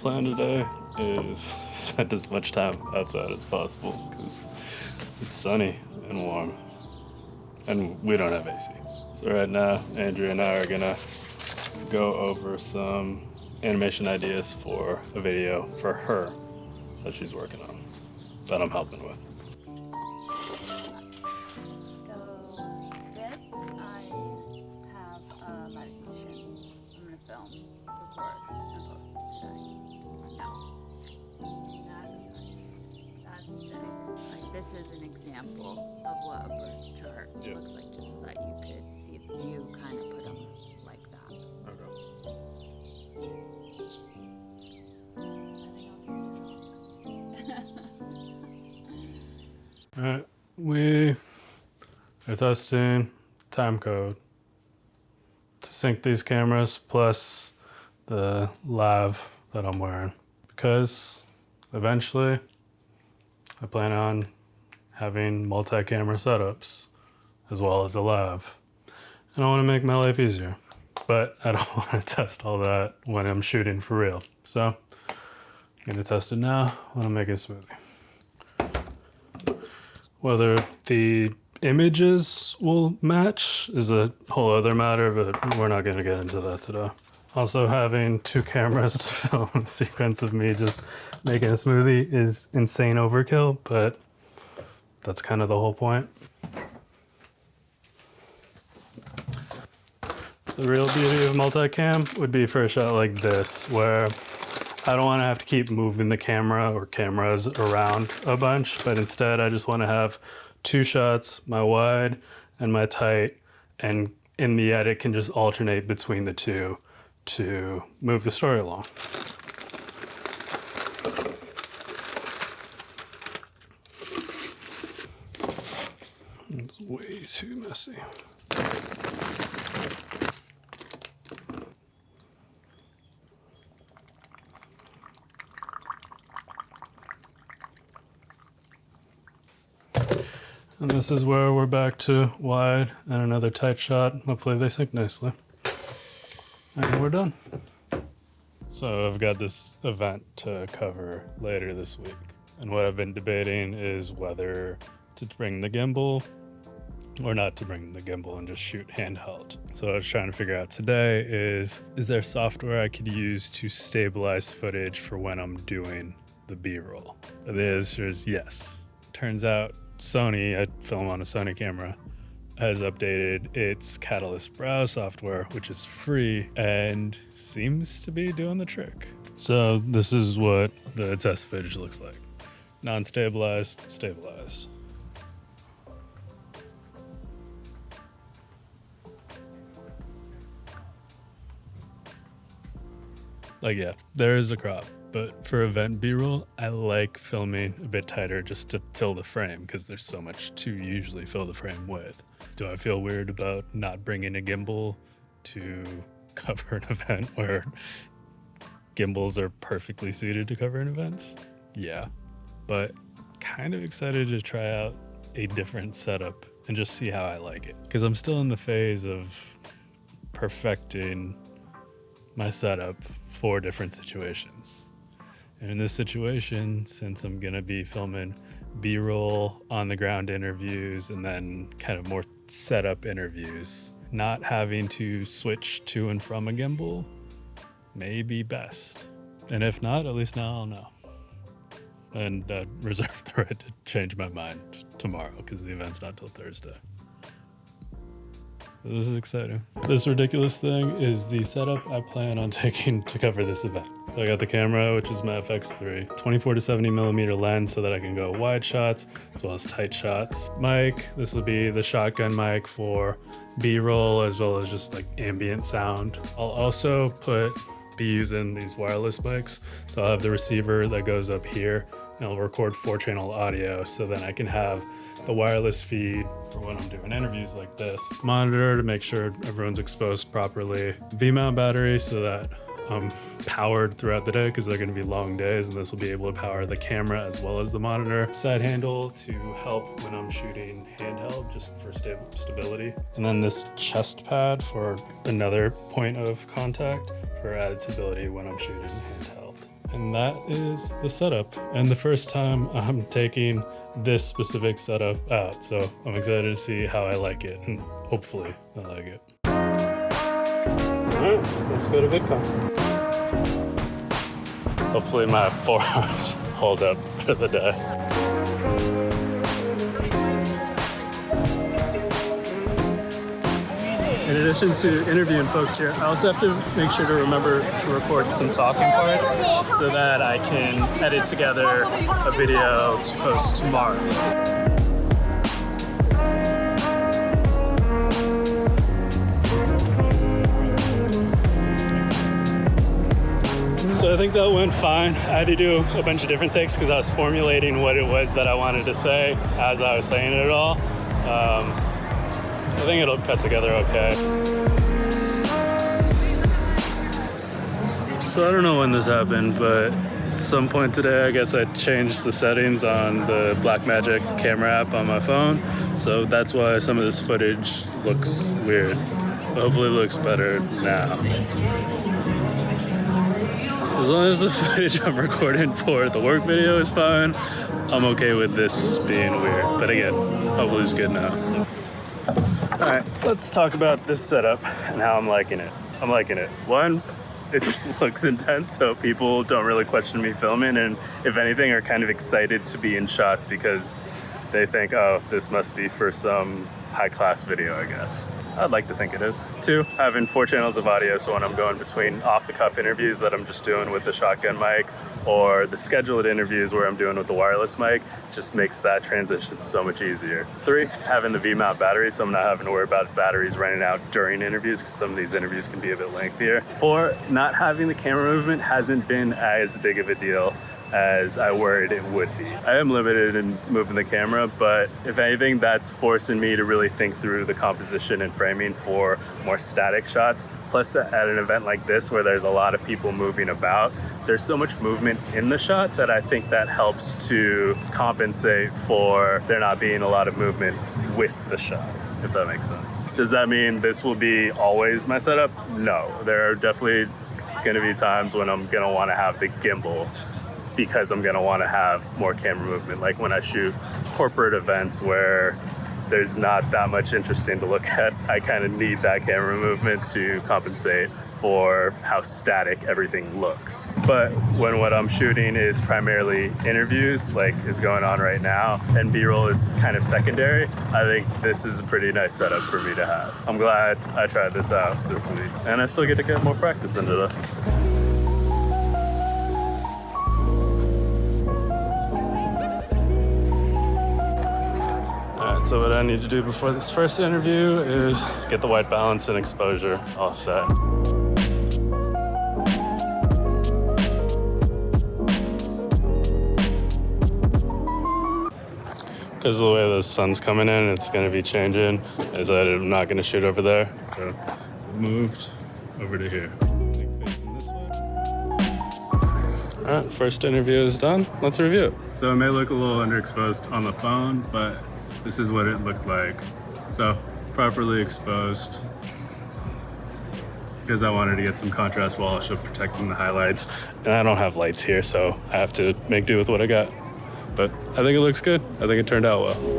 plan today is spend as much time outside as possible because it's sunny and warm and we don't have AC. So right now, Andrea and I are gonna go over some animation ideas for a video for her that she's working on, that I'm helping with. This is an example of what a birth chart looks like, just so that you could see if you kind of put them like that. Okay. Alright, we are testing timecode to sync these cameras plus the lav that I'm wearing, because eventually I plan on having multi-camera setups as well as a lav, and I want to make my life easier, but I don't want to test all that when I'm shooting for real. So I'm going to test it now when I'm making a smoothie. Whether the images will match is a whole other matter, but we're not going to get into that today. Also, having two cameras to film a sequence of me just making a smoothie is insane overkill, but that's kind of the whole point. The real beauty of multicam would be for a shot like this, where I don't want to have to keep moving the camera or cameras around a bunch, but instead I just want to have two shots, my wide and my tight, and in the edit can just alternate between the two to move the story along. It's way too messy. And this is where we're back to wide and another tight shot. Hopefully they sync nicely. And we're done. So I've got this event to cover later this week. And what I've been debating is whether to bring the gimbal or not to bring the gimbal and just shoot handheld. So what I was trying to figure out today is there software I could use to stabilize footage for when I'm doing the B-roll? The answer is yes. Turns out Sony, I film on a Sony camera, has updated its Catalyst Browse software, which is free and seems to be doing the trick. So this is what the test footage looks like. Non-stabilized, stabilized. Like, yeah, there is a crop, but for event B-roll, I like filming a bit tighter just to fill the frame because there's so much to usually fill the frame with. Do I feel weird about not bringing a gimbal to cover an event where gimbals are perfectly suited to covering events? Yeah, but kind of excited to try out a different setup and just see how I like it. Because I'm still in the phase of perfecting my setup for different situations. And in this situation, since I'm gonna be filming B-roll, on the ground interviews, and then kind of more setup interviews, not having to switch to and from a gimbal may be best. And if not, at least now I'll know. And reserve the right to change my mind tomorrow because the event's not till Thursday. This is exciting. This ridiculous thing is the setup I plan on taking to cover this event. I got the camera, which is my FX3, 24 to 70 millimeter lens so that I can go wide shots as well as tight shots. Mic, this will be the shotgun mic for B-roll as well as just like ambient sound. I'll also be using these wireless mics. So I'll have the receiver that goes up here and I'll record 4-channel audio so then I can have the wireless feed for when I'm doing interviews like this. Monitor to make sure everyone's exposed properly. V-mount battery so that I'm powered throughout the day because they're going to be long days, and this will be able to power the camera as well as the monitor. Side handle to help when I'm shooting handheld, just for stability. And then this chest pad for another point of contact for added stability when I'm shooting handheld. And that is the setup. And the first time I'm taking this specific setup out. So I'm excited to see how I like it, and hopefully I like it. All right, let's go to VidCon. Hopefully my forearms hold up for the day. In addition to interviewing folks here, I also have to make sure to remember to record some talking parts so that I can edit together a video to post tomorrow. So I think that went fine. I had to do a bunch of different takes because I was formulating what it was that I wanted to say as I was saying it all. I think it'll cut together okay. So I don't know when this happened, but at some point today, I guess I changed the settings on the Blackmagic camera app on my phone. So that's why some of this footage looks weird. Hopefully it looks better now. As long as the footage I'm recording for the work video is fine, I'm okay with this being weird. But again, hopefully it's good now. All right, let's talk about this setup and how I'm liking it. I'm liking it. One, it looks intense, so people don't really question me filming, and if anything, are kind of excited to be in shots because they think, oh, this must be for some high-class video, I guess. I'd like to think it is. Two, having 4 channels of audio, so when I'm going between off-the-cuff interviews that I'm just doing with the shotgun mic or the scheduled interviews where I'm doing with the wireless mic, just makes that transition so much easier. 3, having the V-mount battery, so I'm not having to worry about batteries running out during interviews because some of these interviews can be a bit lengthier. 4, not having the camera movement hasn't been as big of a deal as I worried it would be. I am limited in moving the camera, but if anything, that's forcing me to really think through the composition and framing for more static shots. Plus, at an event like this where there's a lot of people moving about, there's so much movement in the shot that I think that helps to compensate for there not being a lot of movement with the shot, if that makes sense. Does that mean this will be always my setup? No, there are definitely gonna be times when I'm gonna wanna have the gimbal because I'm gonna wanna have more camera movement. Like when I shoot corporate events where there's not that much interesting to look at, I kind of need that camera movement to compensate for how static everything looks. But when what I'm shooting is primarily interviews, like is going on right now, and B-roll is kind of secondary, I think this is a pretty nice setup for me to have. I'm glad I tried this out this week, and I still get to get more practice into it. So what I need to do before this first interview is get the white balance and exposure all set. Because of the way the sun's coming in, it's going to be changing. I decided I'm not going to shoot over there, so moved over to here. All right, first interview is done. Let's review it. So it may look a little underexposed on the phone, but this is what it looked like. So properly exposed because I wanted to get some contrast while also protecting the highlights. And I don't have lights here, so I have to make do with what I got. But I think it looks good. I think it turned out well.